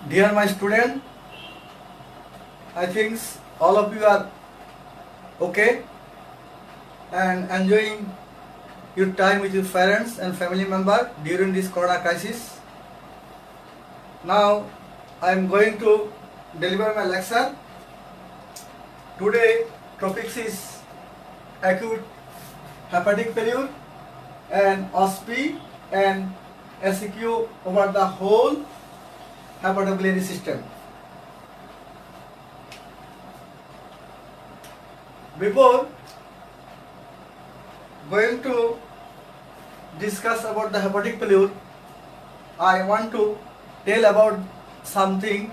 Dear my student, I think all of you are okay and enjoying your time with your parents and family member during this corona crisis. Now I am going to deliver my lecture. Today topic is acute hepatic failure and OSPE and SEQ over the whole hepatobiliary system. Before going to discuss about the hepatic failure, I want to tell about something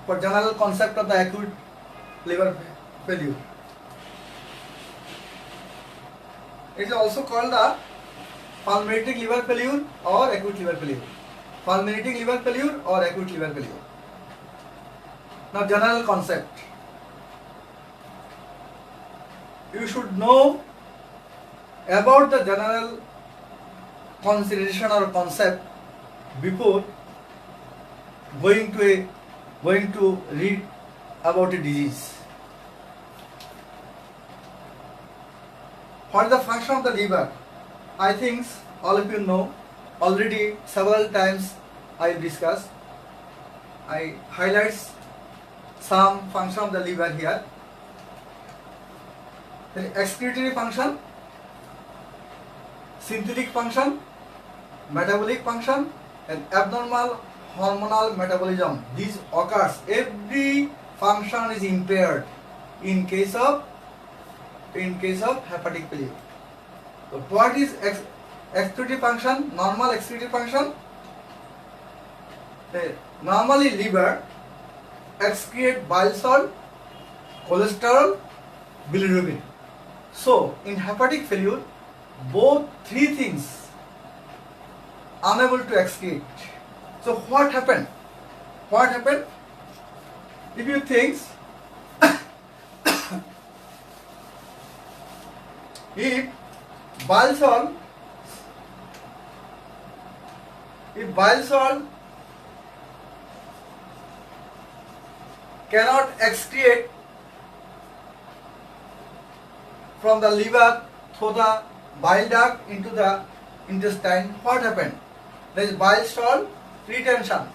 for general concept of the acute liver failure. It is also called the fulminating liver failure or acute liver failure. Fulminating liver failure or acute liver failure. Now, general concept. You should know about the general consideration or concept before going to read about a disease. What is the function of the liver? I think all of you know already. Several times I discuss. I highlight some function of the liver here. The excretory function, synthetic function, metabolic function, and abnormal hormonal metabolism. These occurs. Every function is impaired in case of hepatic failure. So what is excretory function? Normal excretory function. Normally liver excrete bile salt, cholesterol, bilirubin. So in hepatic failure, both three things unable to excrete. So what happened? What happened? If you think if bile salt cannot excrete from the liver through the bile duct into the intestine, what happened? There is bile salt retention.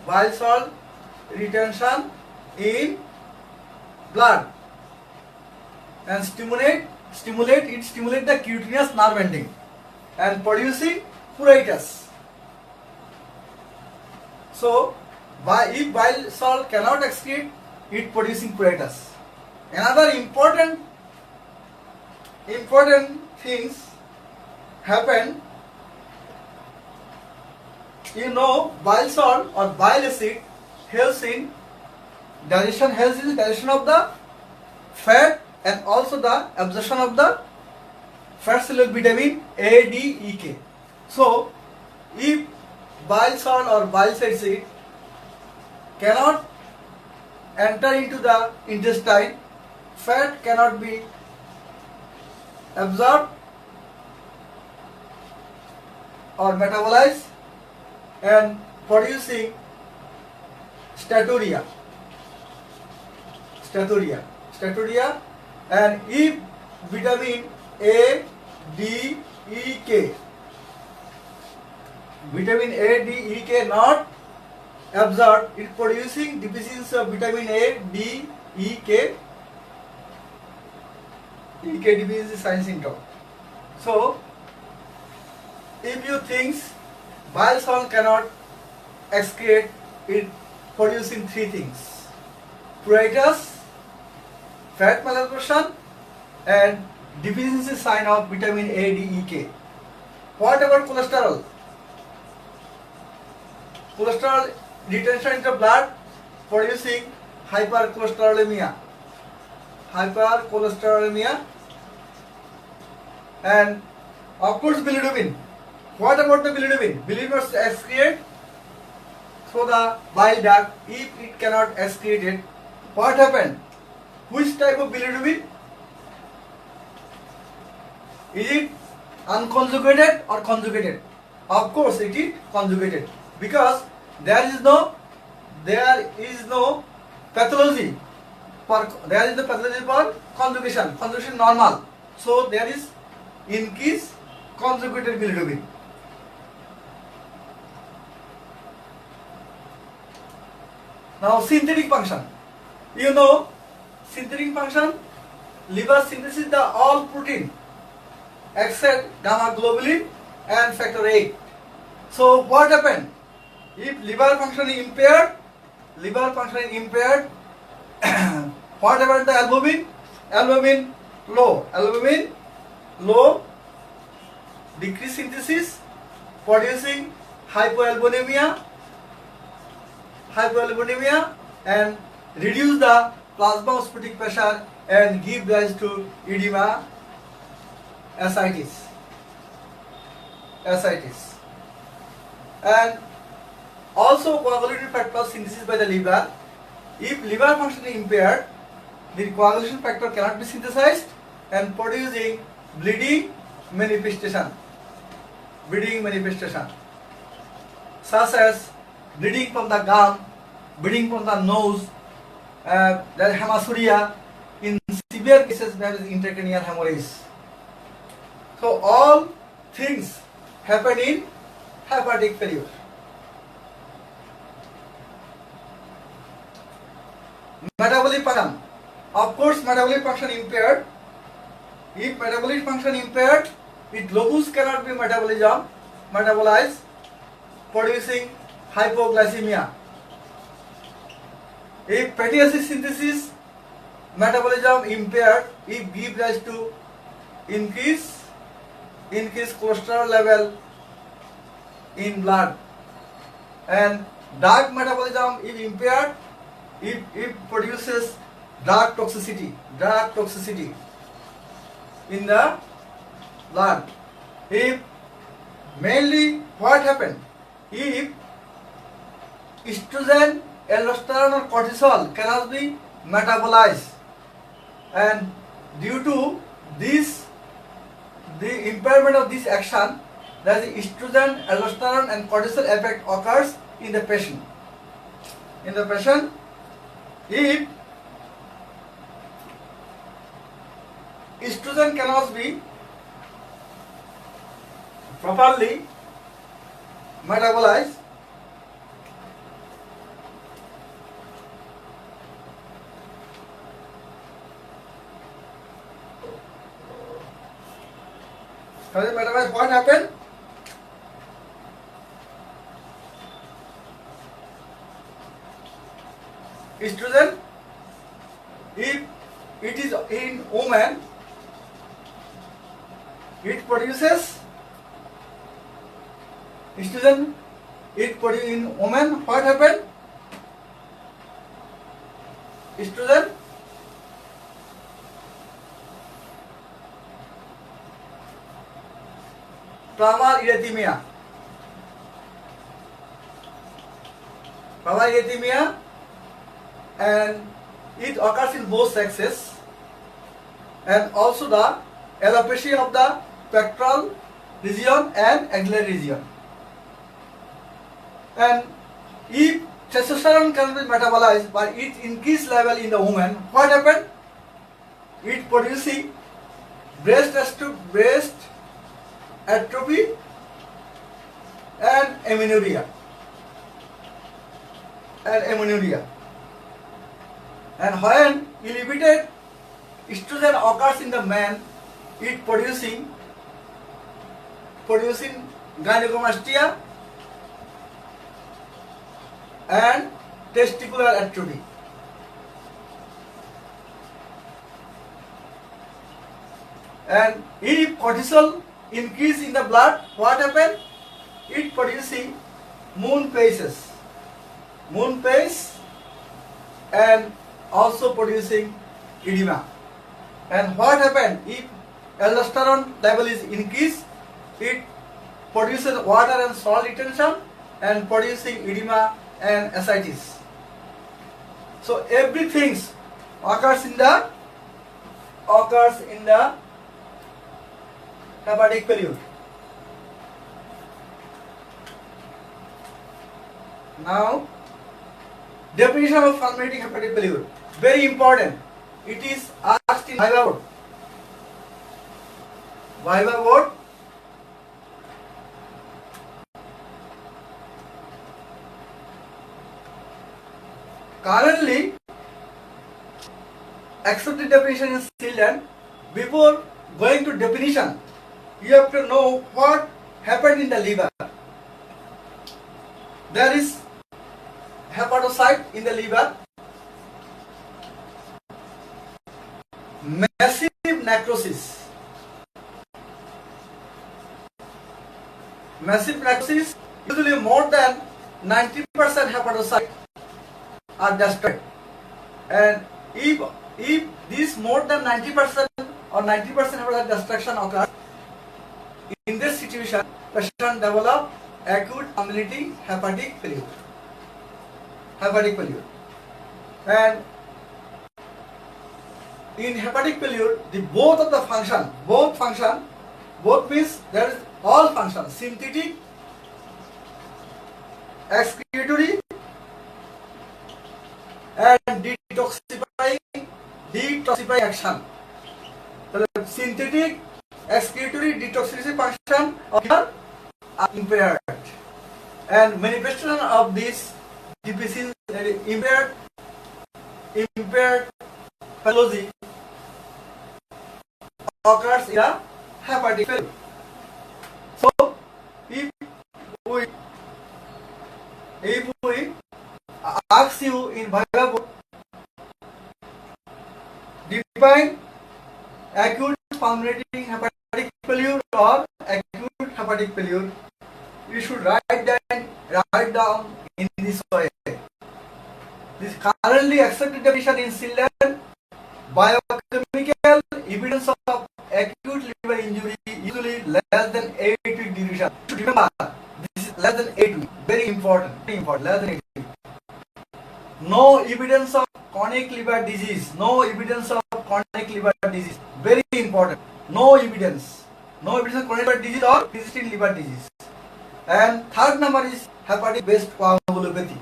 Bile salt retention in blood and stimulate the cutaneous nerve ending and producing pruritus. So if bile salt cannot excrete, it producing pruritus. Another important things happen. You know, bile salt or bile acid helps in digestion of the fat and also the absorption of the fat soluble vitamin A, D, E, K. So if bile salt or bile acid cannot enter into the intestine, fat cannot be absorbed or metabolized and producing steatorrhea. And if vitamin A, D, E, K not absorbed, it producing deficiency of vitamin A, D, E, K deficiency sign syndrome. So if you think bile salt cannot excrete, it producing three things: pruritus, fat malabsorption, and deficiency sign of vitamin A, D, E, K. What about cholesterol? Cholesterol retention into blood producing hypercholesterolemia and of course bilirubin. What about the bilirubin? Bilirubin must excrete through the bile duct. If it cannot excrete it, what happened? Which type of bilirubin? Is it unconjugated or conjugated? Of course, it is conjugated because there is no pathology for conjugation. Conjugation normal. So there is increased conjugated bilirubin. Now synthetic function. You know synthetic function. Liver synthesis the all protein except gamma globulin and factor VIII. So what happened? If liver function is impaired, what about the albumin? Albumin low, decreased synthesis, producing hypoalbuminemia and reduce the plasma osmotic pressure and give rise to edema, ascites. And also coagulated factor synthesis by the liver. If liver function is impaired, the coagulation factor cannot be synthesized and producing bleeding manifestation such as bleeding from the gum, bleeding from the nose, there is hematuria. In severe cases there is intracranial hemorrhage. So all things happen in hepatic failure. Metabolic function. Of course, metabolic function impaired. If metabolic function impaired, its locus cannot be metabolized, producing hypoglycemia. If fatty acid synthesis metabolism impaired, it gives rise to increased cholesterol level in blood, and drug metabolism is impaired. It produces drug toxicity in the blood. If mainly what happened? If estrogen, aldosterone or cortisol cannot be metabolized, and due to this, the impairment of this action, that is estrogen, aldosterone and cortisol effect occurs in the patient. If estrogen cannot be properly metabolized, what happened? Estrogen, if it is in woman, it produces estrogen. It produces in woman. What happened? Estrogen primary erythemia, and it occurs in both sexes, and also the alopecia of the pectoral region and axillary region. And if testosterone can be metabolized by its increased level in the woman, what happened? It producing breast atrophy and amenorrhea. And when elevated estrogen occurs in the man, it producing gynecomastia and testicular atrophy. And if cortisol increase in the blood, what happen? It producing moon phases and also producing edema. And what happen if aldosterone level is increased? It produces water and salt retention and producing edema and ascites. So everything occurs in the hepatic failure. Now, definition of fulminating hepatic failure. Very important. It is asked in Viva board. Viva board. Currently, accepted definition is still done. Before going to definition, you have to know what happened in the liver. There is hepatocyte in the liver, massive necrosis. Massive necrosis, usually more than 90% hepatocyte are destroyed. And if this more than 90% or 90% hepatocyte destruction occurs, in this situation, patient develop acute fulminating hepatic failure. Hepatic failure. And in hepatic failure, the both of the function, both means there is all functions, synthetic, excretory, and detoxifying action. So synthetic, excretory, detoxifying function of liver are impaired, and manifestation of this deficiency, impaired pathology occurs in a hepatic failure. So, if we ask you in Viva board, define acute fulminating hepatic failure or acute hepatic failure, you should write down in this way. This currently accepted definition in Children, biochemical evidence of acute liver injury usually less than 8 week duration. You should remember, this is less than 8 weeks. Very important. Less than 8 weeks. No evidence of chronic liver disease. Very important. No evidence of chronic liver disease or persistent liver disease. And third number is hepatic based coagulopathy.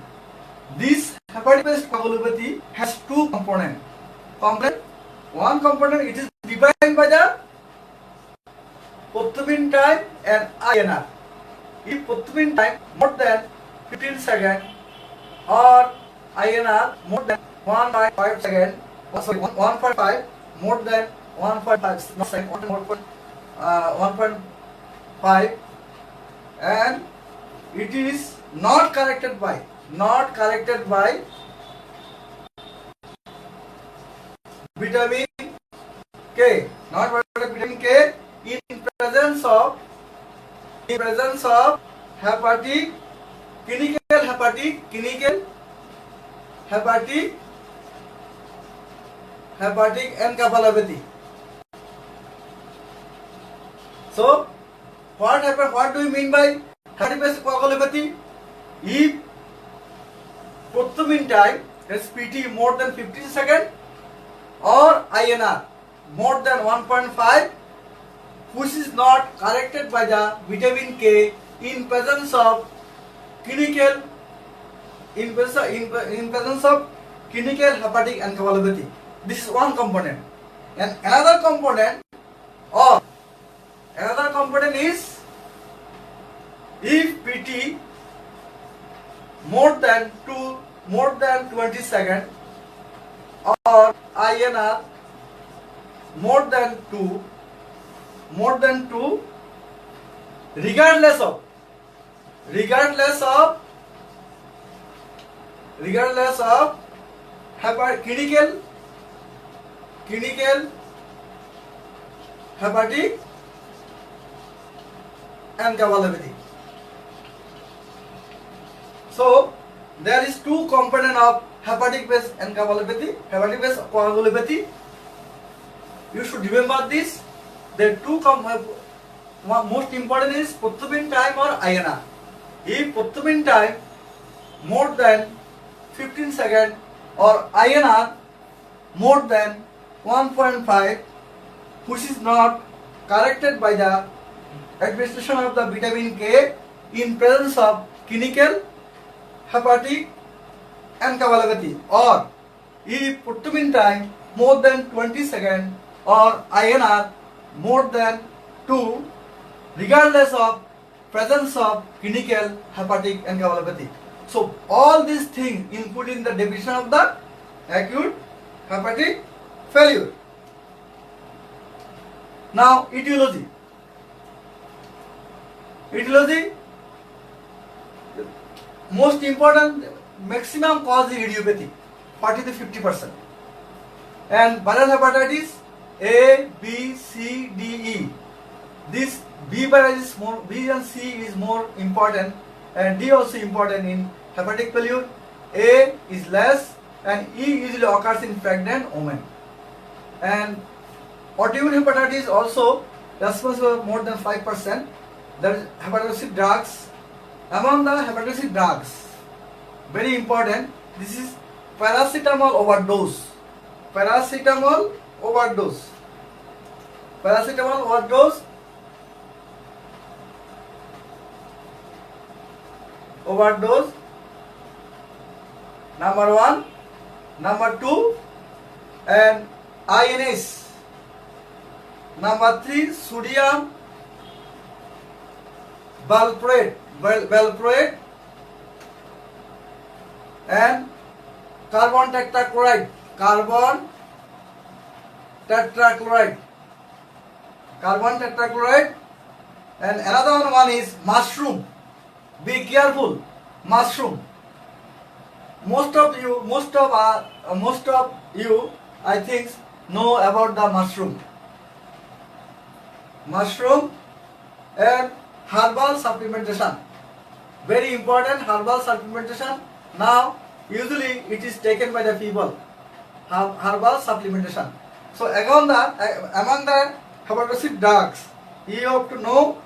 This hepatic based coagulopathy has two components. One component, it is defined by the prothrombin time and INR. If prothrombin time more than 15 seconds or INR more than 1.5 seconds, 1.5 more than 1.5 second, 1.5, and it is not corrected by vitamin K, in presence of hepatic encephalopathy. So, what do we mean by hepatic based coagulopathy? If prothrombin time is PT more than 15 seconds or INR more than 1.5, which is not corrected by the vitamin K in presence of clinical hepatic encephalopathy. This is one component. And another component is if PT more than 20 seconds or INR more than 2, regardless of clinical hepatic encephalopathy. So there is two component of hepatic based encephalopathy, hepatic based coagulopathy. You should remember this. The two most important is prothrombin time or INR. If prothrombin time more than 15 seconds or INR more than 1.5, which is not corrected by the administration of the vitamin K in presence of clinical hepatic encephalopathy, or if put mean time more than 20 seconds or INR more than 2, regardless of presence of clinical hepatic encephalopathy. So all these things including the definition of the acute hepatic failure. Now etiology. Etiology, most important, maximum cause is idiopathy, 40 to 50%. And viral hepatitis A, B, C, D, E. This B virus is more, B and C is more important, and D also important in hepatic failure. A is less, and E usually occurs in pregnant women. And autoimmune hepatitis also responsible for more than 5%. There is hepatotoxic drugs. Among the hepatotoxic drugs, very important, this is paracetamol overdose. Paracetamol overdose. Paracetamol overdose. Overdose. Number 1. Number 2. And INS. Number 3. Sodium valproate. Valproate. And carbon tetrachloride. Carbon tetrachloride. Carbon tetrachloride. And another one is mushroom. Be careful, mushroom. Most of you, I think, know about the mushroom. Mushroom and herbal supplementation. Very important, herbal supplementation. Now, usually it is taken by the people. Herbal supplementation. So among the hepatotoxic drugs, you have to know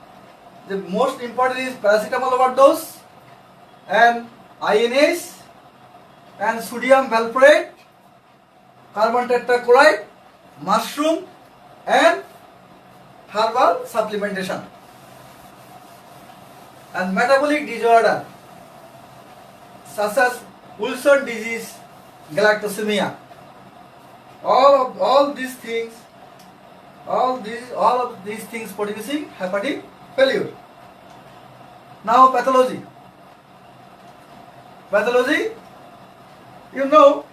the most important is paracetamol overdose and INS and sodium valproate, carbon tetrachloride, mushroom and herbal supplementation. And metabolic disorder such as Wilson disease, galactosemia. All of these things producing hepatic failure. Now pathology. Pathology, you know,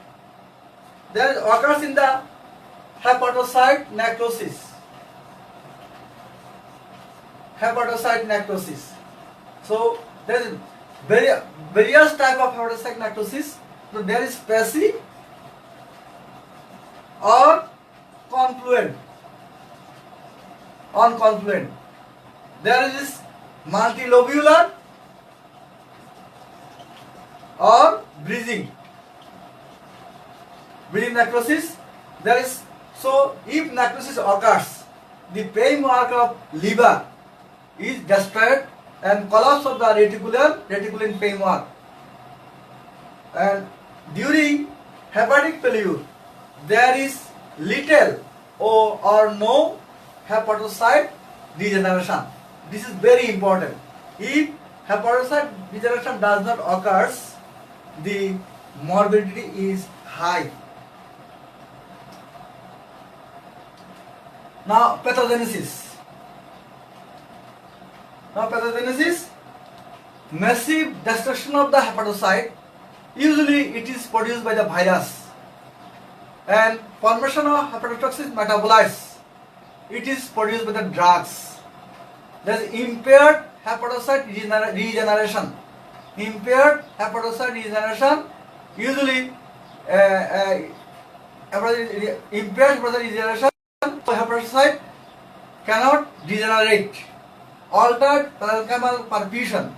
there occurs in the hepatocyte necrosis. Hepatocyte necrosis. So there is various type of hepatocyte necrosis. So there is passive or confluent. On confluent. There is multilobular or breathing necrosis. There is, so if necrosis occurs, the pain mark of liver is destroyed and collapse of the reticulin framework. And during hepatic failure, there is little or no hepatocyte degeneration. This is very important. If hepatocyte degeneration does not occur, the morbidity is high. Now pathogenesis. Massive destruction of the hepatocyte. Usually it is produced by the virus. And formation of hepatotoxic metabolites. It is produced by the drugs. There is impaired hepatocyte regeneration. Impaired hepatocyte regeneration. Usually impaired hepatocyte regeneration, so hepatocyte cannot degenerate. Altered parenchymal perfusion,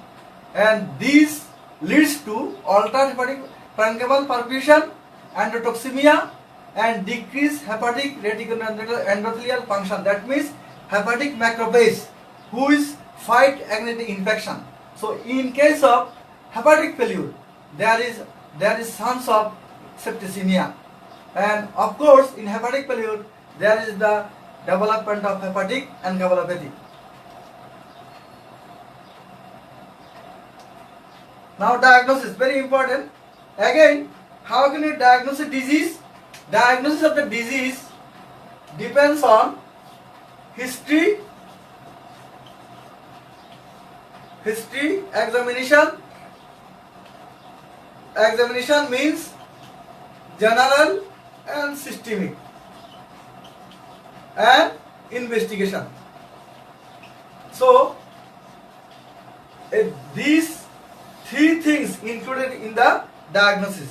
and this leads to altered hepatic parenchymal perfusion, endotoxemia, and decreased hepatic reticuloendothelial function. That means hepatic macrophage, who is fight against the infection. So in case of hepatic failure, there is chance of septicemia, and of course in hepatic failure there is the development of hepatic encephalopathy. Now diagnosis, very important. Again, how can you diagnose a disease? Diagnosis of the disease depends on history, examination. Examination means general and systemic, and investigation. So these three things included in the diagnosis: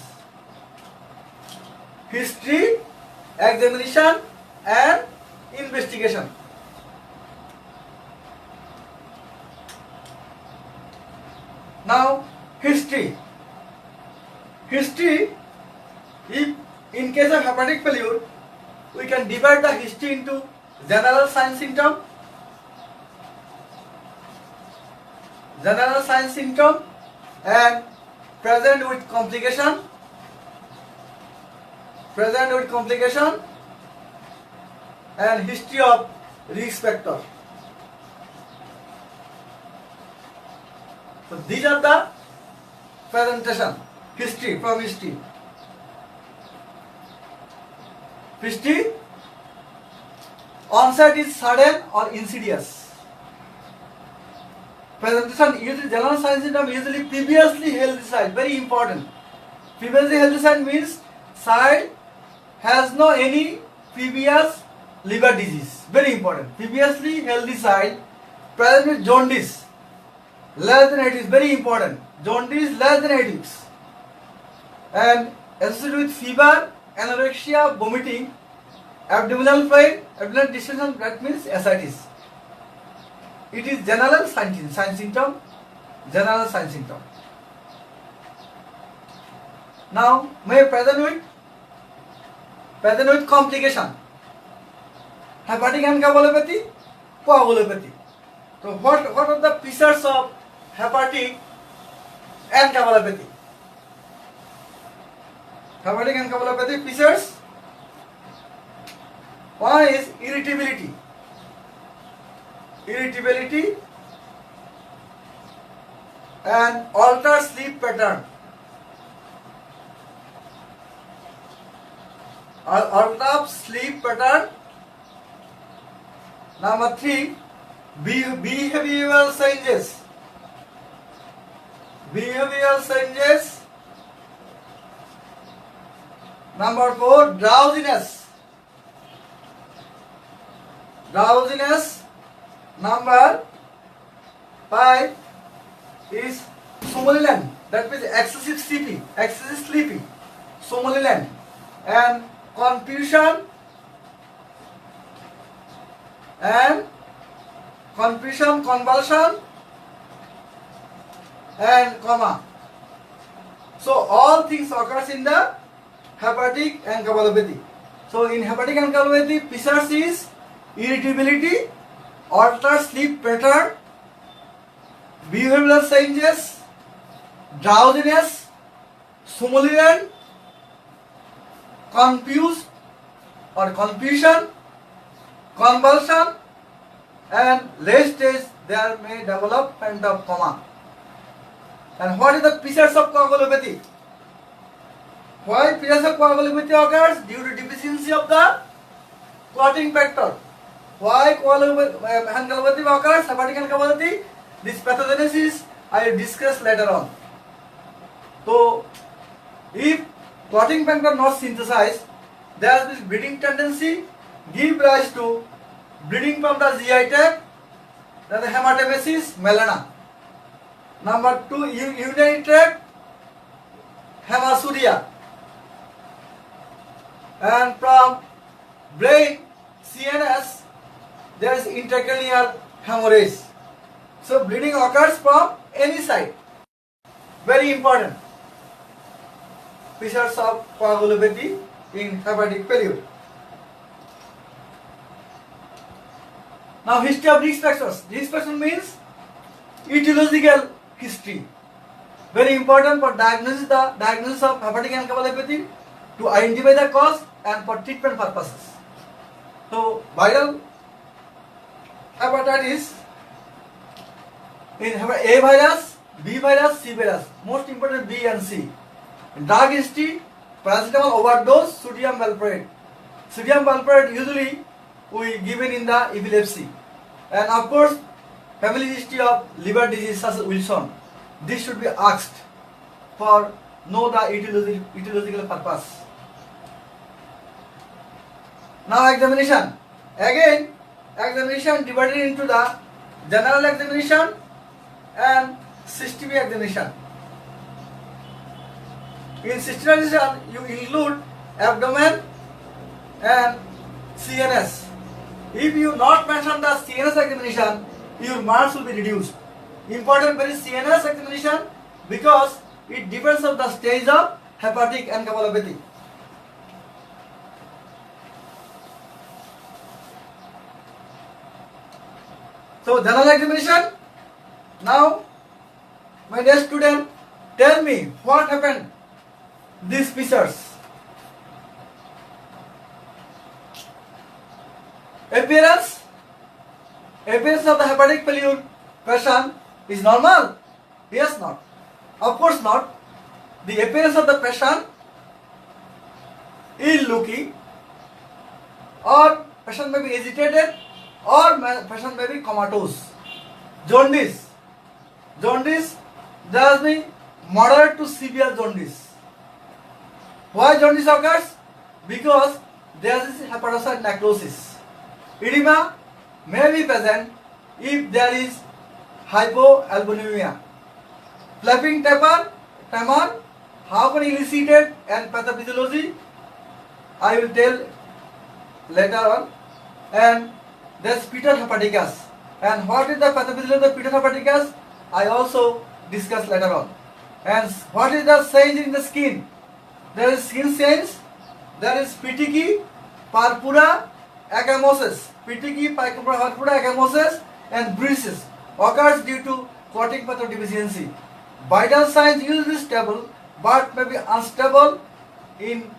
history, examination, and investigation. Now history. History, if in case of hepatic failure, we can divide the history into general sign symptom, and present with complication, and history of risk factor. So these are the presentation. History, from history. Onset is sudden or insidious. Presentation, usually general sign symptom, usually previously healthy child, very important. Previously healthy child means child has no any previous liver disease, very important. Previously healthy child present with jaundice less than 8 weeks, very important. Jaundice less than 8 weeks. And associated with fever, anorexia, vomiting, abdominal pain, abdominal distension, that means ascites. It is general sign symptom. Now, may present with complication. Hepatic encephalopathy, coagulopathy. So, what are the features of hepatic encephalopathy? Hepatic encephalopathy features. One is irritability and altered sleep pattern. Number 3, behavioral changes. Number 4, drowsiness. Number 5 is somnolent, that means excessive sleepy, somnolent, and confusion, convulsion, and coma. So all things occurs in the hepatic encephalopathy. So in hepatic encephalopathy, features is irritability, altered sleep pattern, behavioral changes, drowsiness, somnolent, confused or confusion, convulsion, and late stage there may development of coma. And what is the features of coagulopathy? Why features of coagulopathy occurs? Due to deficiency of the clotting factor. Why encephalopathy occurs? Hepatic encephalopathy. This pathogenesis I will discuss later on. So, if clotting factor not synthesized, there is bleeding tendency, give rise to bleeding from the GI tract, then the hematemesis, melena. Number 2, urinary tract, hematuria. And from brain, CNS, there is intracranial hemorrhage. So bleeding occurs from any side. Very important. Features of coagulopathy in hepatic failure. Now history of risk factors. Risk factor means etiological history. Very important for diagnosis of hepatic encephalopathy, to identify the cause and for treatment purposes. So viral hepatitis in A virus, B virus, C virus. Most important B and C. Drug history, paracetamol overdose, sodium valproate. Sodium valproate usually we given in the epilepsy. And of course, family history of liver disease such as Wilson. This should be asked for know the etiological purpose. Now examination. Again, examination divided into the general examination and systemic examination. In systemic examination, you include abdomen and CNS. If you not mention the CNS examination, your marks will be reduced. Important very CNS examination because it depends on the stage of hepatic encephalopathy. So general examination. Now my dear student, tell me what happened these features. Appearance of the hepatic failure patient is normal? Yes, not. Of course not. The appearance of the patient is looking, or patient may be agitated, or patient may be comatose. Jaundice. Jaundice, there has been moderate to severe jaundice. Why jaundice occurs? Because there is hepatocyte necrosis. Edema may be present if there is hypoalbuminemia. Flapping taper, how can elicited and pathophysiology I will tell later on. And there's Peter hepaticus. And what is the pathophysiology of Peter hepaticus? I also discuss later on. And what is the change in the skin? There is skin change. There is petechiae purpura ecchymosis. Petechiae purpura ecchymosis and bruises occurs due to clotting factor deficiency. Vital signs usually stable but may be unstable in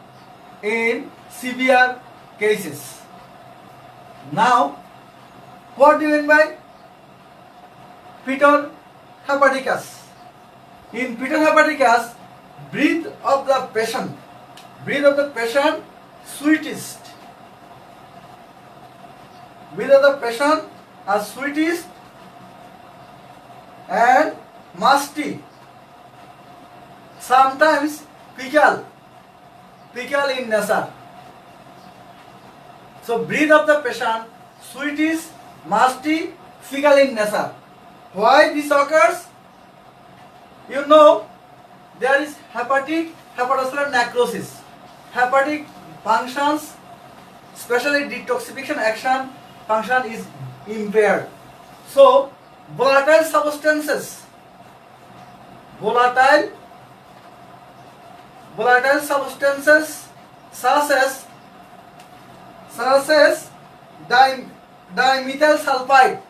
severe cases. Now, what do you mean by Peter hepaticus? In Peter hepaticus, breath of the patient sweetest. Breath of the patient are sweetest and musty. Sometimes fecal in nature. So breath of the patient sweetest, musty, fecal in nature. Why this occurs? You know, there is hepatocellular necrosis. Hepatic functions, especially detoxification action function is impaired. So volatile substances such as dimethyl sulfide,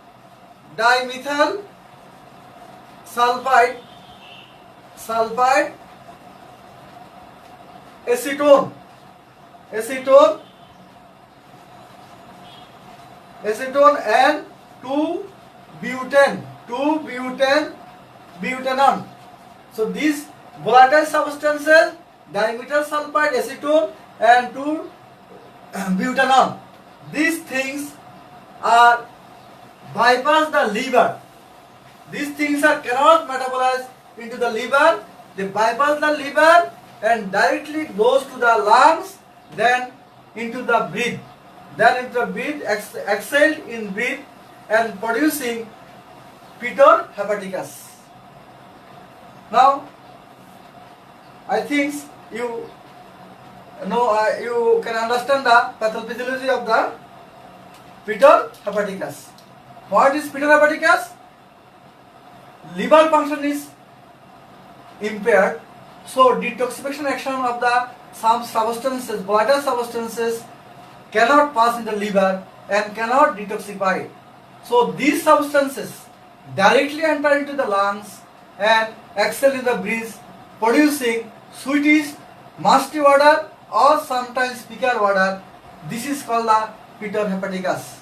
acetone and 2-butanone. So these volatile substances, dimethyl sulfide, acetone and 2-butanone, these things are bypass the liver. These things are cannot metabolize into the liver. They bypass the liver and directly goes to the lungs, then into the breath. Then into the breath, exhaled in breath and producing Peter hepaticus. Now, I think you know you can understand the pathophysiology of the Peter hepaticus. What is Peter hepaticus? Liver function is impaired, so detoxification action of the some substances, volatile substances, cannot pass in the liver and cannot detoxify. So these substances directly enter into the lungs and exhale in the breath, producing sweetish, musty water or sometimes fecal water. This is called the Peter hepaticus.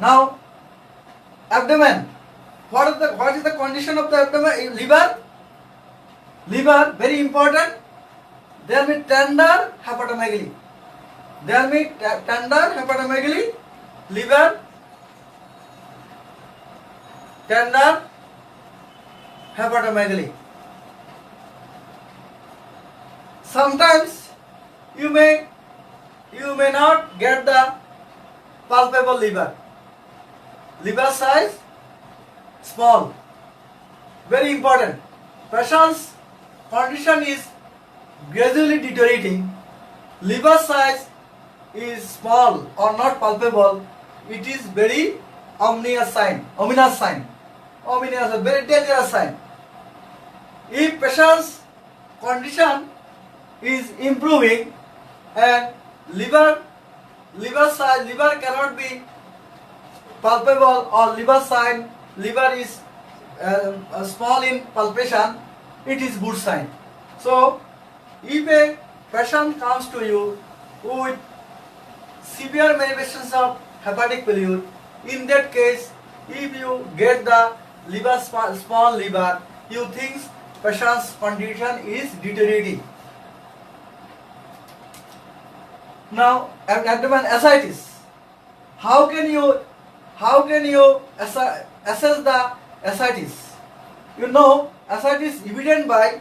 Now, abdomen. What is the condition of the abdomen? Liver, very important. There will be tender hepatomegaly. There will be tender hepatomegaly, liver, tender hepatomegaly. Sometimes you may not get the palpable liver. Liver size small. Very important. Patient's condition is gradually deteriorating. Liver size is small or not palpable. It is very ominous sign. Ominous, a very dangerous sign. If patient's condition is improving and liver cannot be palpable or liver is small in palpation, it is good sign. So if a patient comes to you with severe manifestations of hepatic failure, in that case, if you get the small liver, you think patient's condition is deteriorating. Now, abdomen ascites. How can you assess the ascites? You know, ascites is evident by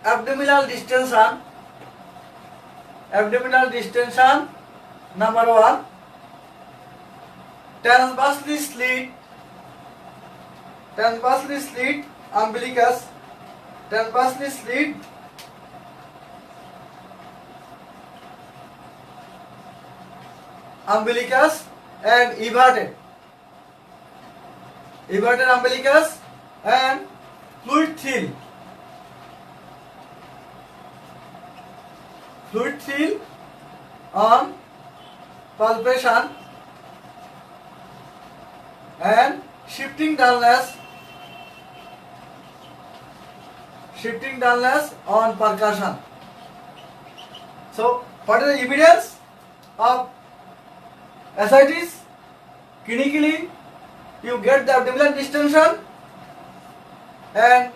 abdominal distension. Abdominal distension, number 1. Transversely slit umbilicus. Transversely slit umbilicus and everted umbilicus and fluid thill on palpation and shifting dullness on percussion. So, what is the evidence of ascites? Clinically, you get the abdominal distension and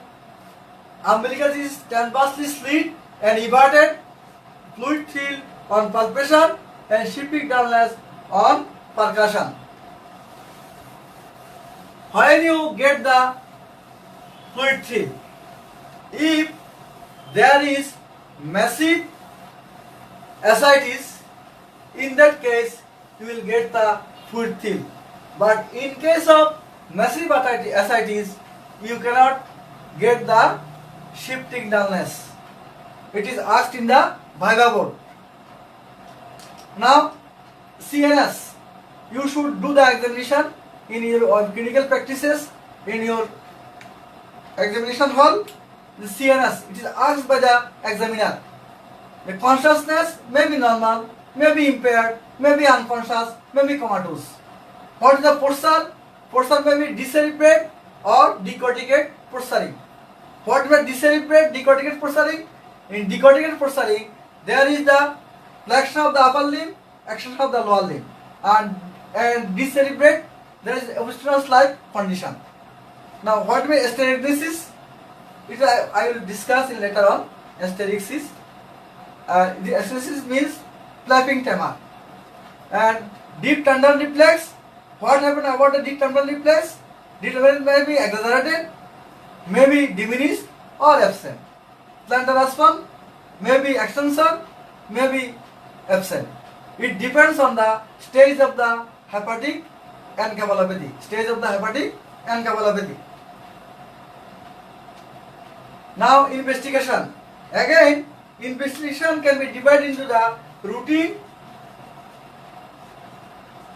umbilicus is transversely slit and everted, fluid thill on palpation and shifting dullness on percussion. When you get the fluid thill, if there is massive ascites, in that case you will get the fluid thill. But in case of massive ascites, you cannot get the shifting dullness. It is asked in the Viva board. Now, CNS, you should do the examination in your clinical practices, in your examination hall. The CNS, it is asked by the examiner. The consciousness may be normal, may be impaired, may be unconscious, may be comatose. What is the portion? Portion may be decerebrate or decorticate portioning. What is the decerebrate, decorticate portioning? In decorticate portioning, there is the flexion of the upper limb, extension of the lower limb, and decerebrate, there is obstructions-like condition. Now, what may asterixis? I will discuss in later on. Asterixis. The asterixis means flapping tremor. And deep tendon reflex. What happened about the deep tendon reflex? Deep tendon may be exaggerated, may be diminished or absent. Plantar aspum may be extension, may be absent. It depends on the stage of the hepatic encephalopathy. Now, investigation. Again, investigation can be divided into the routine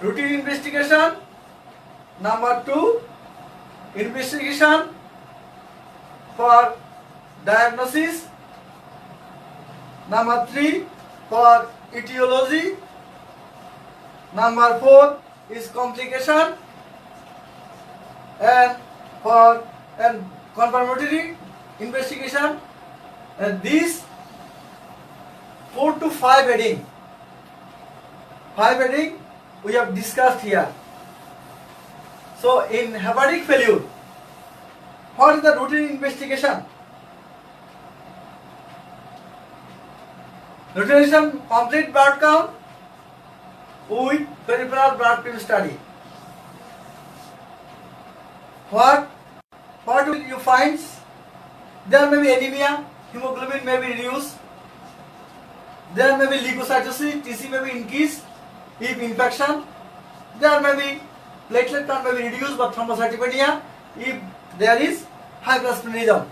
investigation. Number 2, investigation for diagnosis. Number 3, for etiology. Number 4 is complication, and for confirmatory investigation. And these 4 to 5 heading we have discussed here. So in hepatic failure, what is the routine investigation? Routine complete blood count with peripheral blood film study. What will you find? There may be anemia, hemoglobin may be reduced, there may be leukocytosis, TC may be increased if infection, there may be platelet count may be reduced but thrombocytopenia if there is hypersplenism.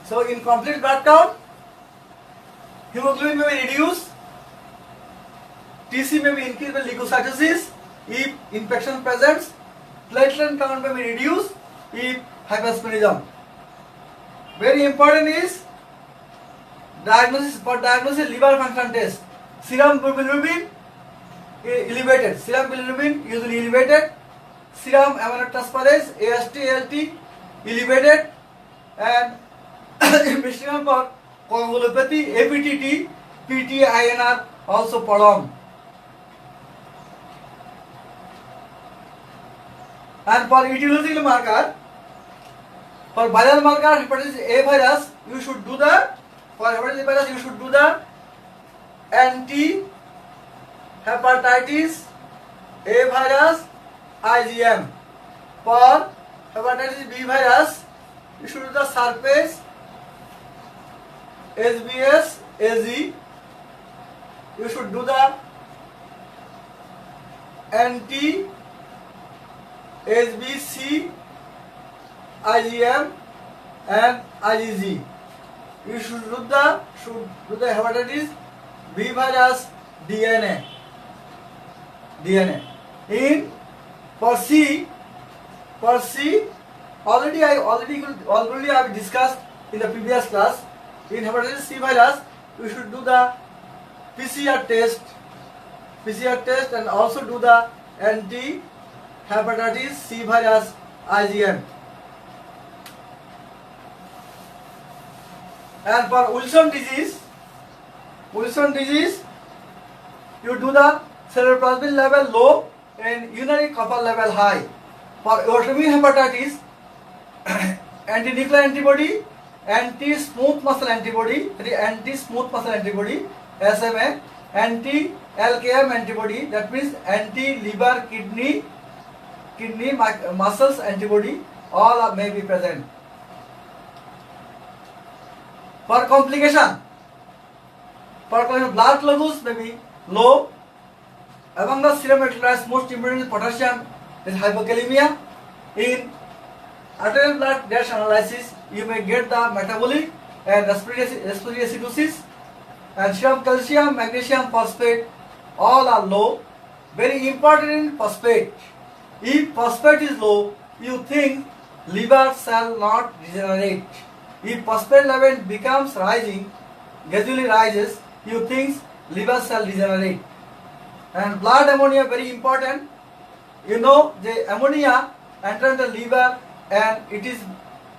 So in complete blood count, hemoglobin may be reduced, TC may be increased by leukocytosis if infection presents, platelet count may be reduced if hypersplenism. Very important is diagnosis. For diagnosis, liver function test. Serum bilirubin elevated. Serum bilirubin usually elevated. Serum aminotransferase AST ALT elevated, and investigation for coagulopathy APTT PTINR also prolonged. And for etiological marker, for viral marker hepatitis A virus, you should do the anti-hepatitis A virus IgM. For hepatitis B virus, you should do the surface SBS AZ. You should do the anti HBC IgM and IgG. You should do the hepatitis B virus DNA. In for C already I have discussed in the previous class. In hepatitis C virus, you should do the PCR test and also do the anti-hepatitis C virus IgM. And for Wilson disease, you do the ceruloplasmin level low and urinary copper level high. For autoimmune hepatitis, anti-nuclear antibody, anti-smooth muscle antibody, SMA, anti-LKM antibody, that means anti-liver kidney muscles antibody, all may be present. For complication, blood glucose may be low. Among the serum electrolytes, most important is potassium, is hypokalemia. In arterial blood gas analysis, you may get the metabolic and respiratory acidosis, and serum calcium, magnesium, phosphate, all are low. Very important in phosphate. If phosphate is low, you think liver shall not regenerate. If phosphate level becomes gradually rises, you think liver shall regenerate. And blood ammonia, very important. You know the ammonia enters the liver and it is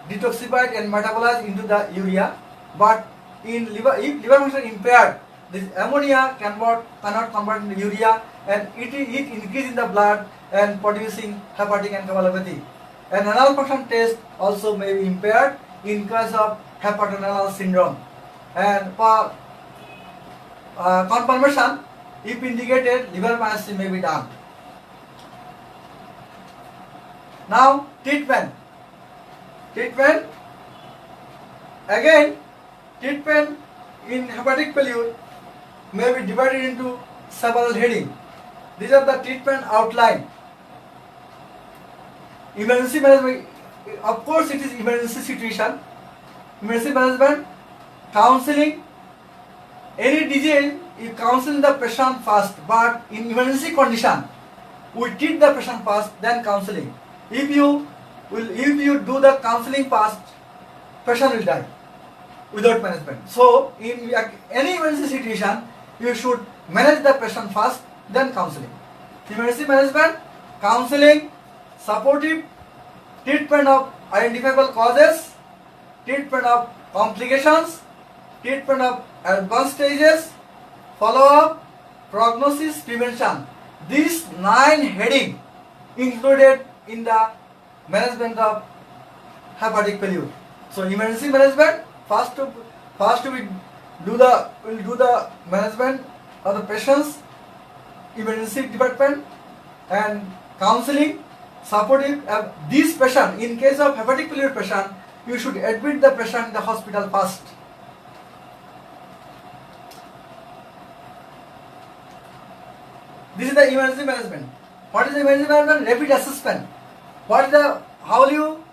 detoxified and metabolized into the urea. But in liver, if liver function impaired, this ammonia cannot convert into urea, and it increases in the blood and producing hepatic encephalopathy. And renal function test also may be impaired in case of hepatorenal syndrome. And for confirmation, if indicated, liver biopsy may be done. Now treatment. Again, treatment in hepatic failure may be divided into several headings. These are the treatment outline. Emergency management, of course it is emergency situation. Emergency management, counseling. Any disease, you counsel the patient first, but in emergency condition, we treat the patient first, then counseling. If you do the counseling first, patient will die without management. So in any emergency situation, you should manage the patient first, then counseling. Emergency management, counseling, supportive, treatment of identifiable causes, treatment of complications, treatment of advanced stages, follow-up, prognosis, prevention. These 9 headings included in the management of hepatic failure. So emergency management first we will do the management of the patients, emergency department, and counseling, supportive this patient. In case of hepatic failure patient, you should admit the patient in the hospital first. This is the emergency management. What is the emergency management? Rapid assessment. How will you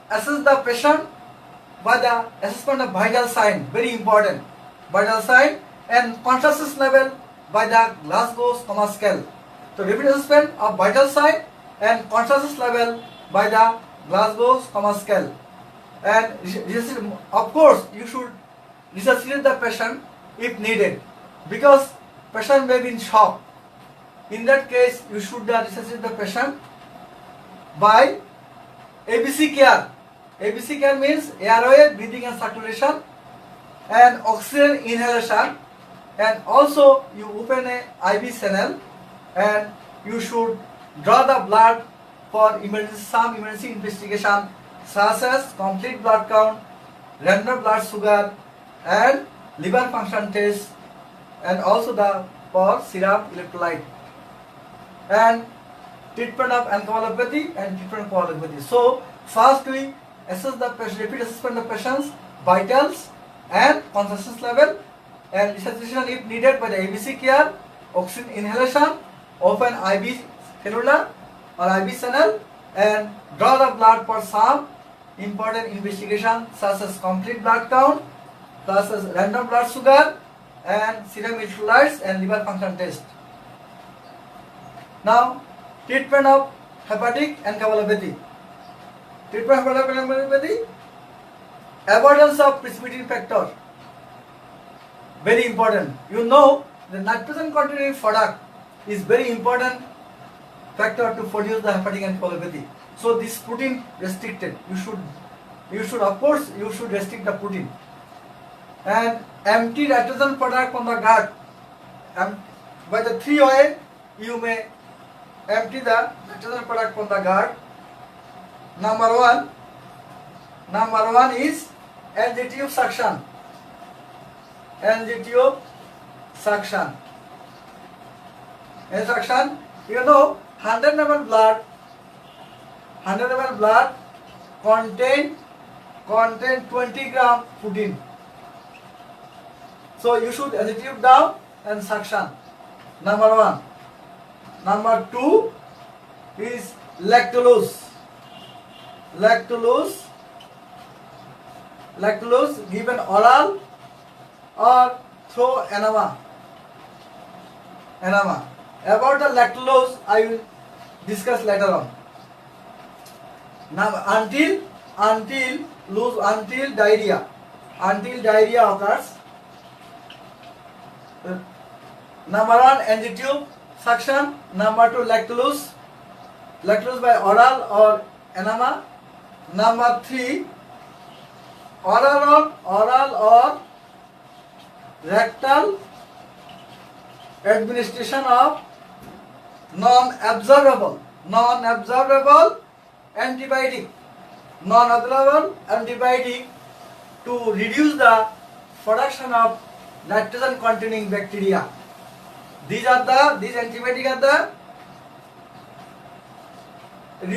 assess the patient? By the assessment of vital sign, very important. Vital sign and consciousness level by the Glasgow Coma Scale. So rapid assessment of vital sign and consciousness level by the Glasgow Coma Scale. And of course you should resuscitate the patient if needed, because patient may be in shock. In that case, you should resuscitate the patient by ABC care. ABC care means airway, breathing and circulation, and oxygen inhalation, and also you open a IV channel, and you should draw the blood for some emergency investigation such as complete blood count, random blood sugar, and liver function test, and also for serum electrolyte, and treatment of encephalopathy and treatment of coagulopathy. So first we assess the rapid assessment of patient's vitals and consciousness level, and resuscitation if needed by the ABC care, oxygen inhalation, open IV cannula or IV channel, and draw the blood for some important investigation such as complete blood count, such as random blood sugar, and serum electrolytes and liver function test. Now, treatment of hepatic encephalopathy. Treatment of hepatic encephalopathy, avoidance of precipitating factor, very important. You know the nitrogen containing product is very important factor to produce the hepatic encephalopathy. So this protein restricted. You should of course you should restrict the protein. And empty nitrogen product from the gut. By the 3 way you may empty the nitrogen product from the gut. Number one is NG tube suction. NG tube suction. Suction. You know 100 ml blood contain 20 gram protein. So you should NG tube down and suction. Number one. Number two is lactulose. Lactulose given oral or through enema. About the lactulose I will discuss later on. Now until diarrhea occurs. Number one, NG tube suction. Number two, lactulose by oral or enema. Number three, oral or rectal administration of non-absorbable antibiotic to reduce the production of nitrogen containing bacteria. These antibiotics are the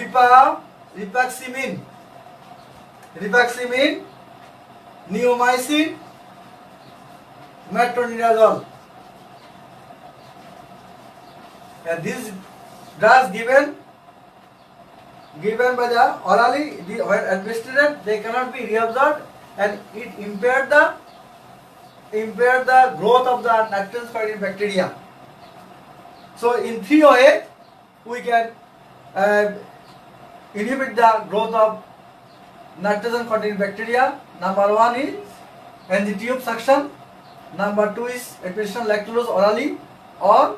rifaximin, neomycin, metronidazole. And these drugs given by the orally, when administered, they cannot be reabsorbed, and it impaired the growth of the nitrogen containing bacteria. So in 3 OA we can inhibit the growth of nitrogen containing bacteria. Number one is NG tube suction. Number two is administration lactulose orally or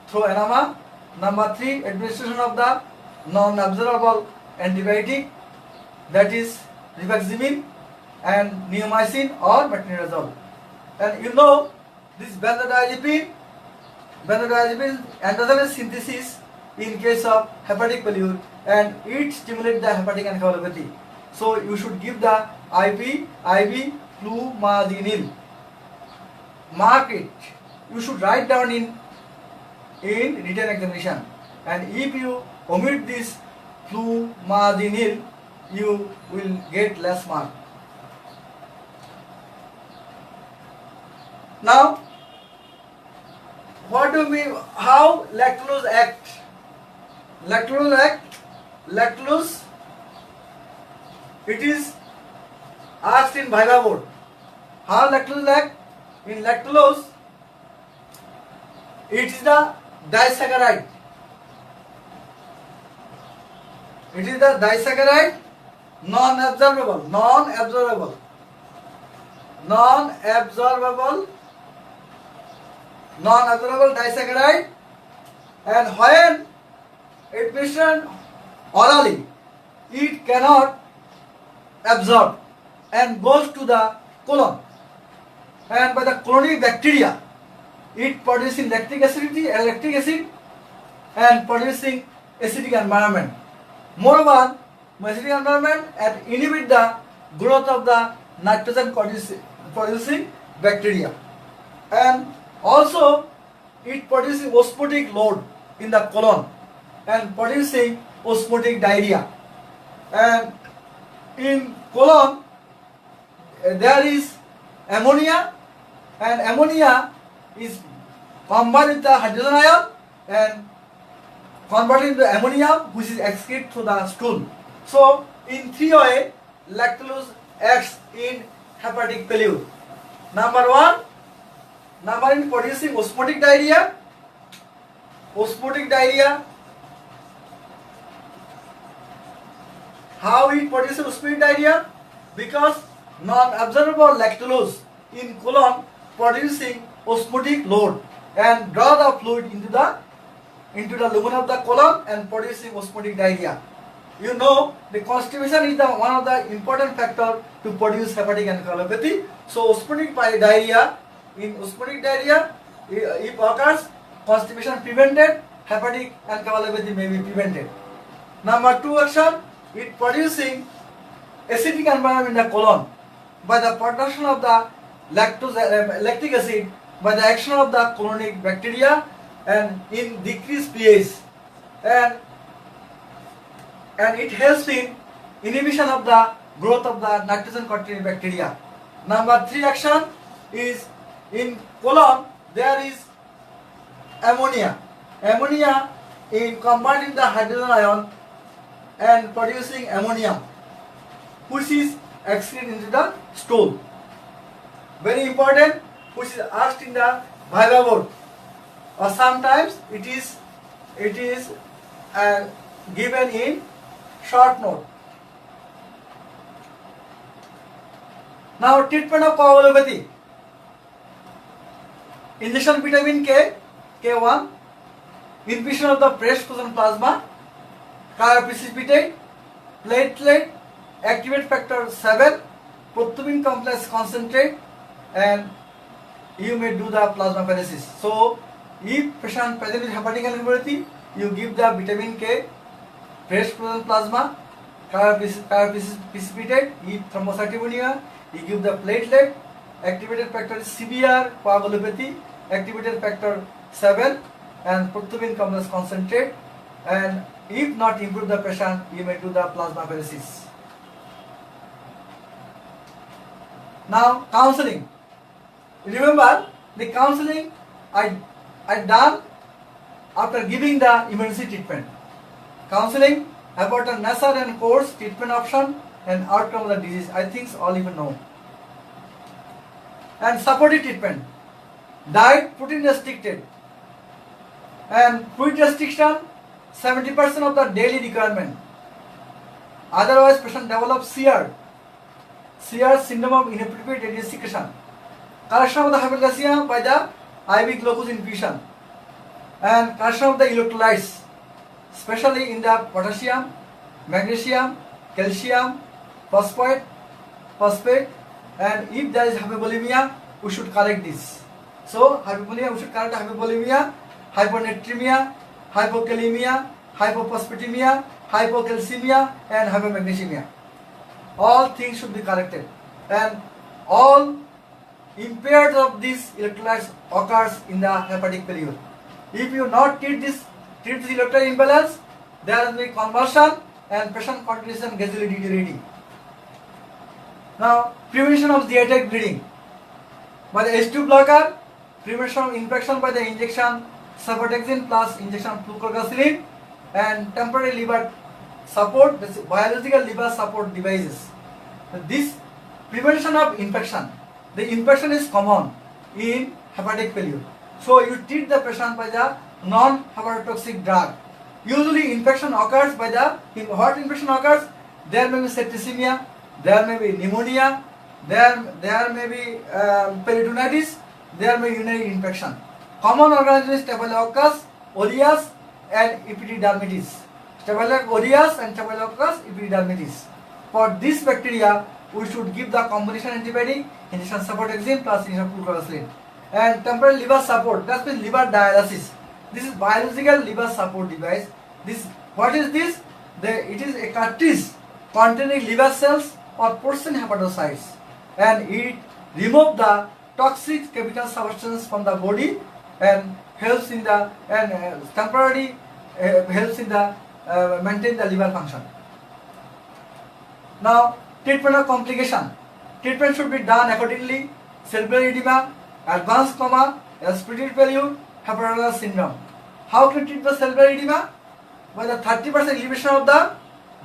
through enema. Number three, administration of the non-absorbable antibiotic, that is rifaximin and neomycin or metronidazole. And you know this benzodiazepine endogenous synthesis in case of hepatic failure, and it stimulates the hepatic encephalopathy. So you should give the IV flumazenil. Mark it. You should write down in written examination. And if you omit this flumazenil, you will get less mark. Now, what do we? How lactulose act? Lactulose. It is asked in Viva board. How lactulose act? In lactulose, it is the disaccharide. It is the disaccharide, non-absorbable disaccharide, and when administered orally, it cannot absorb and goes to the colon, and by the colonic bacteria, it producing lactic acid and producing acidic environment. Moreover, acidic environment and inhibit the growth of the nitrogen producing bacteria, and also it producing osmotic load in the colon and producing osmotic diarrhea. And in colon there is ammonia, and ammonia is combined with the hydrogen ion and converted into ammonia, which is excreted through the stool. So in 3 ways lactulose acts in hepatic failure. Number 1, in producing osmotic diarrhea. How it produces osmotic diarrhea? Because non-absorbable lactulose in colon producing osmotic load and draw the fluid into the lumen of the colon and producing osmotic diarrhea. You know, the constipation is one of the important factor to produce hepatic encephalopathy. So osmotic diarrhea, if occurs, constipation prevented, hepatic encephalopathy may be prevented. Number 2 action, it producing acidic environment in the colon by the production of the lactic acid by the action of the colonic bacteria and in decreased pH, and it helps in inhibition of the growth of the nitrogen containing bacteria. Number 3 action is in colon there is ammonia in combining the hydrogen ion and producing ammonium, which is excreted into the stool. Very important, which is asked in the Viva board, or sometimes it is given in short note. Now treatment of coagulopathy. Injection vitamin K, K1, infusion of the fresh frozen plasma, cryoprecipitate, platelet, activate factor 7, prothrombin complex concentrate, and you may do the plasmapheresis. So, if patient present with hepatic encephalopathy, you give the vitamin K, fresh frozen plasma, cryoprecipitate. If thrombocytopenia, you give the platelet, activated factor is severe coagulopathy, activated factor 7, and prothrombin complex concentrate. And if not improve the patient, you may do the plasmapheresis. Now counseling. Remember the counseling I done after giving the emergency treatment. Counseling about the nature and course, treatment option, and outcome of the disease. I think all even know. And supportive treatment. Diet protein restricted. And fluid restriction 70% of the daily requirement. Otherwise patient develops SEER syndrome of inappropriate radiation secretion. Correction of the hyperglycemia by the IV glucose infusion, and correction of the electrolytes, especially in the potassium, magnesium, calcium, phosphate, and if there is hypovolemia, we should correct this. So hypovolemia, we should correct hypovolemia, hyponatremia, hypokalemia, hypophosphatemia, hypocalcemia, and hypomagnesemia. All things should be corrected, and all impaired of these electrolytes occurs in the hepatic failure. If you not treat this electrolyte imbalance, there will be convulsion and patient condition gradually deteriorating. Now, prevention of zeatic bleeding by the H2 blocker, prevention of infection by the injection cefotaxime plus injection flucloxacillin, and temporary liver support, biological liver support devices. This prevention of infection, the infection is common in hepatic failure. So you treat the patient by the non-hepatotoxic drug. Usually infection occurs by the, what infection occurs? There may be septicemia, there may be pneumonia, there may be peritonitis, there may be urinary infection. Common organism is Staphylococcus aureus and epididymitis. Staphylococcus aureus and Staphylococcus epididymitis. For this bacteria, we should give the combination antibiotic, injection cefotaxime plus injection flucloxacillin. And temporary liver support, that means liver dialysis. This is biological liver support device. This, what is this? It is a cartridge containing liver cells or porcine hepatocytes, and it removes the toxic chemical substance from the body and helps in the temporarily helps in the maintain the liver function. Now, treatment of complication. Treatment should be done accordingly. Cerebral edema, advanced coma, respiratory failure, hepatorenal syndrome. How to treat the cerebral edema? By the 30% elevation of the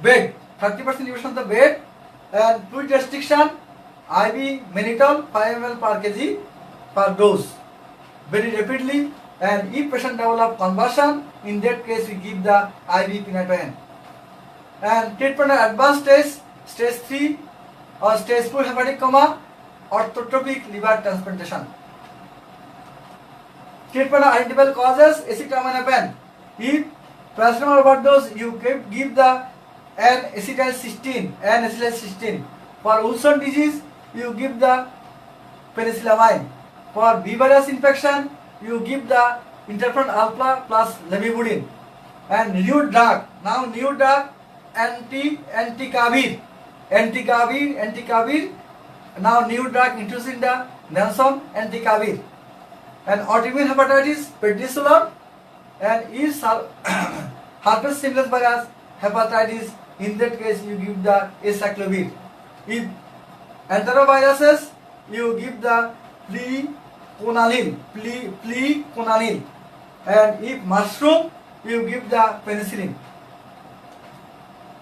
bed, 30% elevation of the bed, and fluid restriction, IV mannitol 5 ml per kg per dose, very rapidly. And if patient develop convulsion, in that case we give the IV phenytoin. And treatment of advanced stage 3 or stage 4 hepatic coma, orthotropic liver transplantation. Treatment of identifiable causes, acetaminophen. If paracetamol overdose, you give the N-acetylcysteine. For Wilson disease, you give the penicillamine. For B virus infection, you give the interferon alpha plus lamivudine. And new drug, anti-Cavir. Now new drug introduced in the Nelson anti-Cavir. And autoimmune hepatitis, prednisolone. And if herpes simplex virus hepatitis, in that case you give the acyclovir. If enteroviruses, you give the fleconazole. And if mushroom, you give the penicillin.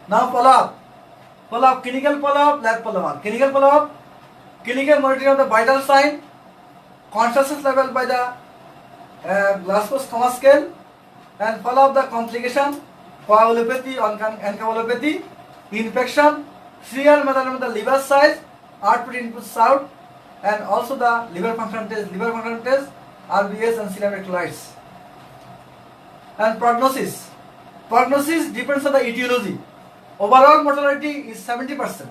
Now follow-up, clinical follow-up, lab follow-up. Clinical follow-up, clinical monitoring of the vital sign, consciousness level by the Glasgow Coma scale, and follow up the complication, coagulopathy, encephalopathy, infection, serial measurement of the liver size, output input out, and also the liver function test, RBS and serum electrolytes. And prognosis. Prognosis depends on the etiology. Overall mortality is 70%.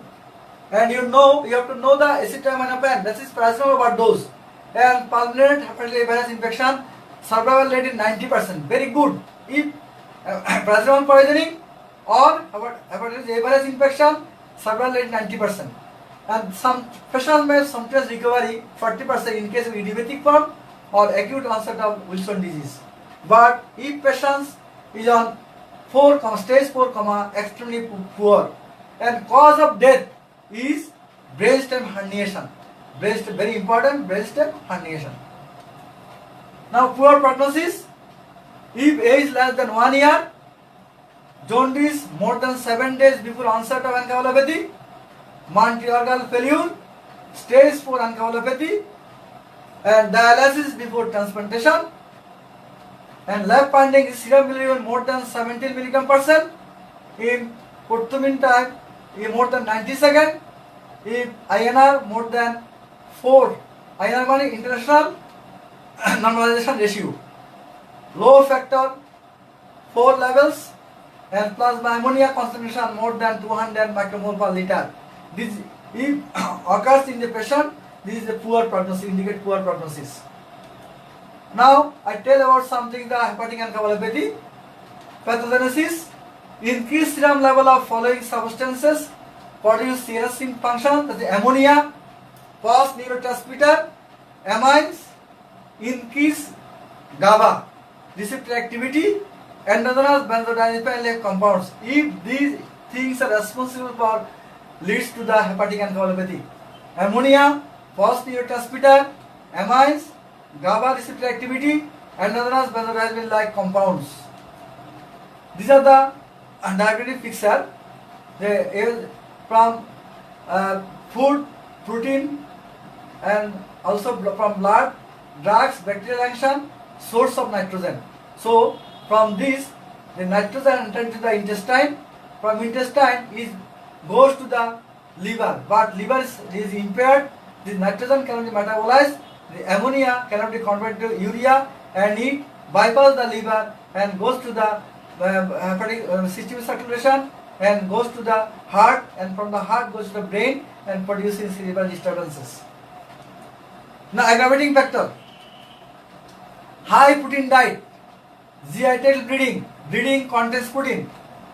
And you have to know the acetaminophen, that is paracetamol overdose, and permanent hepatitis virus infection, survival rate is 90%. Very good. If paracetamol poisoning or hepatitis A virus infection, survival rate 90%. And some patients may have sometimes recovery 40% in case of idiopathic form or acute onset of Wilson disease. But if patients is on stage 4, extremely poor, and cause of death is brainstem herniation. Very important, brainstem herniation. Now, poor prognosis. If age less than 1 year, jaundice more than 7 days before onset of encephalopathy, multi-organ failure, stage 4 encephalopathy, and dialysis before transplantation, and lab finding is serum bilirubin more than 17 mg/%, in curcumin time more than 90 seconds, if INR more than 4, INR meaning international normalization ratio, low factor 4 levels, and plasma ammonia concentration more than 200 micromole per liter. This if occurs in the patient, this is a poor prognosis, indicate poor prognosis. Now I tell about something, the hepatic encephalopathy. pathogenesis, increased serum level of following substances produce CNS function, that is ammonia, pause neurotransmitter, amines, increase GABA receptor activity, endogenous benzodiazepine-like compounds. If these things are responsible for leads to the hepatic encephalopathy. Ammonia, pause neurotransmitter, amines, GABA receptor activity, endogenous benzodiazepine-like compounds. These are the diabetic picture. They from food, protein, and also from blood, drugs, bacterial action, source of nitrogen. So from this, the nitrogen enters into the intestine. From intestine goes to the liver, but liver is impaired. The nitrogen cannot be metabolized. The ammonia cannot be converted to urea, and it bypasses the liver and goes to the hepatic systemic circulation and goes to the heart, and from the heart goes to the brain and produces cerebral disturbances. Now, aggravating factor: high protein diet, GI bleeding, bleeding contains protein,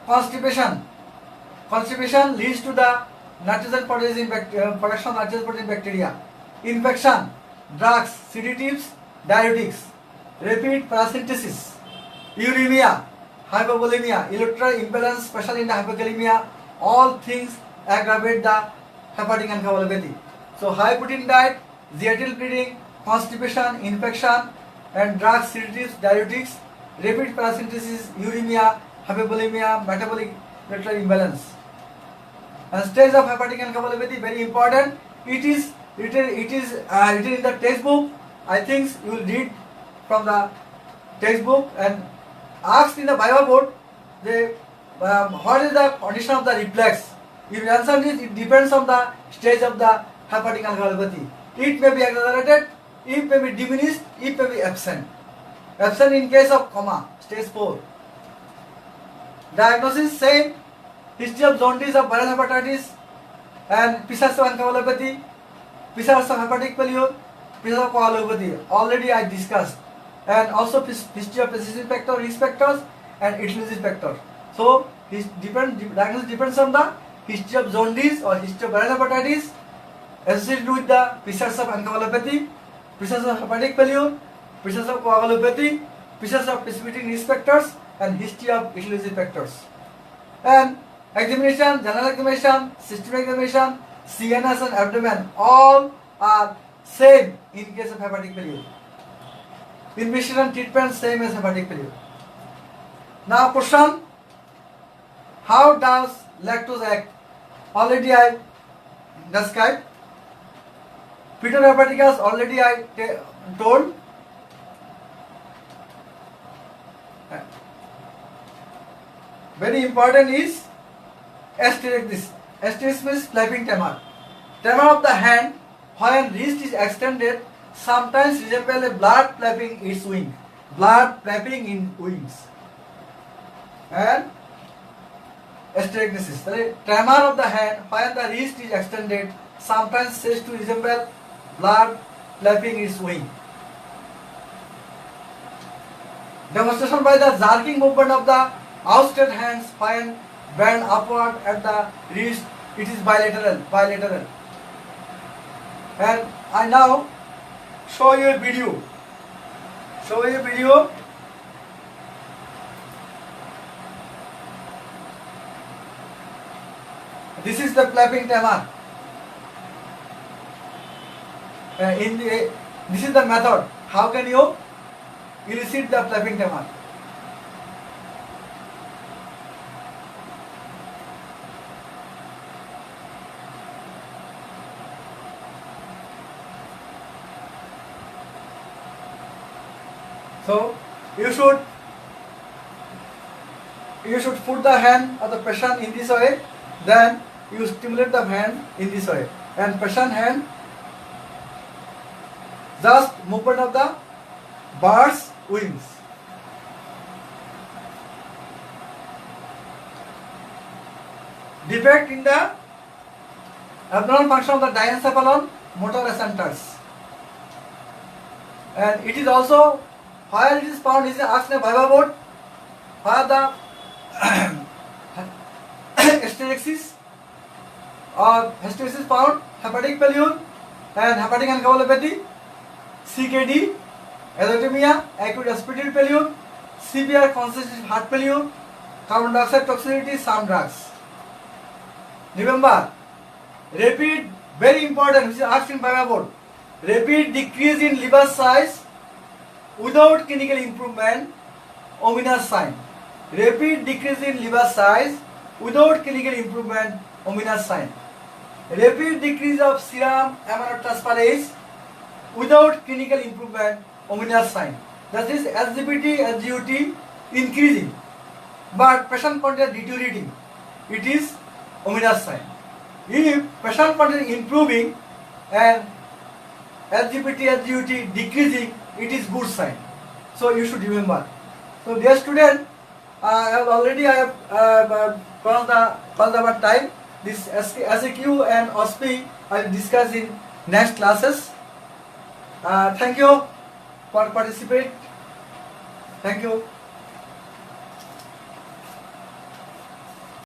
constipation. Constipation leads to the nitrogen producing production of nitrogen producing bacteria. Infection, drugs, sedatives, diuretics, rapid paracentesis, uremia, hypovolemia, electrolyte imbalance, especially in the hypokalemia, all things aggravate the hepatic encephalopathy. So high protein diet, GI bleeding, constipation, infection, and drugs, sedatives, diuretics, rapid paracentesis, uremia, hypovolemia, metabolic electrolyte imbalance. And stage of hepatic encephalopathy, very important. It is written in the textbook. I think you will read from the textbook and asked in the Viva board, what is the condition of the reflex? If you answer this, it depends on the stage of the hepatic encephalopathy. It may be accelerated, it may be diminished, it may be absent. Absent in case of coma, stage 4. Diagnosis same. History of jaundice of viral hepatitis and pictures of encephalopathy, pictures of hepatic failure, pictures of coagulopathy. Already I discussed. And also history of persistent factor, risk factors, and etiology factor. So diagnosis depends on the history of jaundice or history of viral hepatitis associated with the pictures of encephalopathy, pictures of hepatic failure, pictures of coagulopathy, pictures of precipitating risk factors, and history of etiology factors. And examination, general examination, systemic examination, CNS and abdomen, all are same in case of hepatic failure. Investigation treatment same as hepatic failure. Now question: how does lactose act? Already I described. Peter hepaticus already I told. Very important is asterisk. Asterisk means flapping tremor. Tremor of the hand when wrist is extended sometimes resemble a blood flapping its wing. Blood flapping in wings. And asterisk. Tremor of the hand when the wrist is extended sometimes says to resemble blood flapping its wing. Demonstration by the jerking movement of the outstretched hands when bend upward at the wrist. It is bilateral. And I now show you a video. This is the flapping tremor. This is the method. How can you elicit the flapping tremor? So you should put the hand or the patient in this way, then you stimulate the hand in this way, and patient hand just movement of the bird's wings. Defect in the abnormal function of the diencephalon motor centers, and it is also where it is found is asked in a Viva board. where the stenosis or stenosis found, hepatic failure and hepatic encephalopathy, CKD, arrhythmia, acute respiratory failure, severe congestive heart failure, carbon dioxide toxicity, some drugs. Remember, rapid, very important, which is asked in Bible board, rapid decrease in liver size without clinical improvement, ominous sign. Rapid decrease in liver size without clinical improvement, ominous sign. Rapid decrease of serum aminotransferase without clinical improvement, ominous sign. That is SGPT, SGUT increasing, but patient content deteriorating. It is ominous sign. If patient content improving and SGPT, SGUT decreasing, it is good sign. So you should remember. So dear student, I have crossed our time. This SAQ and OSPI I will discuss in next classes. Thank you for participate. Thank you.